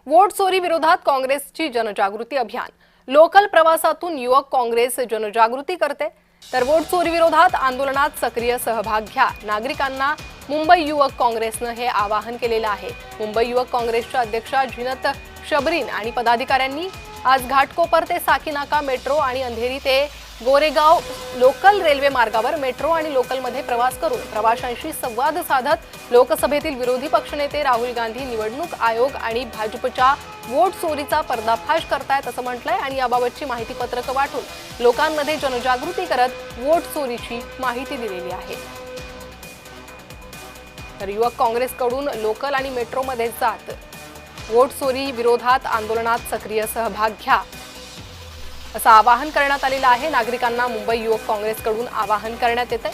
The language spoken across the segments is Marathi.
वोट चोरी विरोधात काँग्रेसची जनजागृती अभियान। लोकल प्रवासातून युवक काँग्रेस जनजागृती करते, तर वोट चोरी विरोधात आंदोलनात सक्रिय सहभाग घ्या। नागरिकांना मुंबई युवक काँग्रेसने हे आवाहन केलेले आहे। मुंबई युवक काँग्रेसच्या अध्यक्षा झीनत शबरीन आणि पदाधिकाऱ्यांनी आज घाटकोपर ते साकीनाका मेट्रो आणि अंधेरी ते गोरेगाव लोकल रेल्वे मार्गावर मेट्रो आणि लोकलमध्ये प्रवास करून प्रवाशांशी संवाद साधत लोकसभेतील विरोधी पक्षनेते राहुल गांधी निवडणूक आयोग आणि भाजपच्या वोट चोरीचा पर्दाफाश करतायत असं म्हटलंय आणि याबाबतची माहिती पत्रक वाटून लोकांमध्ये जनजागृती करत वोट चोरीची माहिती दिलेली आहे। तर युवक काँग्रेसकडून लोकल आणि मेट्रोमध्ये जात वोट चोरी विरोधात आंदोलनात सक्रिय सहभाग घ्या असं आवाहन करण्यात आलेलं आहे। नागरिकांना मुंबई युवक काँग्रेसकडून आवाहन करण्यात येते।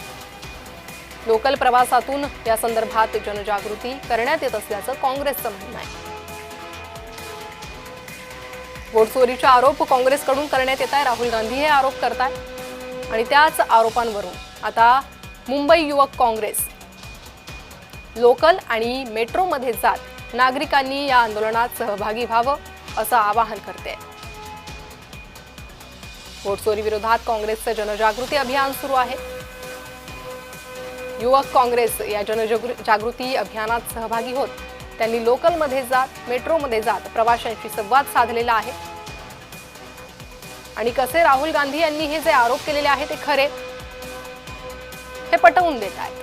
लोकल प्रवासातून या संदर्भात जनजागृती करण्यात येत असल्याचं काँग्रेसचं म्हणणं आहे। वोट चोरीचे आरोप काँग्रेसकडून करण्यात येत आहे। राहुल गांधी हे आरोप करतात आणि त्याच आरोपांवरून आता मुंबई युवक काँग्रेस लोकल आणि मेट्रोमध्ये जात नागरिकांनी या आंदोलनात सहभागी व्हावं असं आवाहन करते। वोट चोरी विरोधात काँग्रेसचे जनजागृती अभियान सुरू आहे। युवक काँग्रेस या जनजागृती अभियानात सहभागी होत त्यांनी लोकलमध्ये जात मेट्रोमध्ये जात प्रवाशांशी संवाद साधलेला आहे आणि कसे राहुल गांधी यांनी हे जे आरोप केलेले आहेत ते खरे हे पटवून देत आहेत।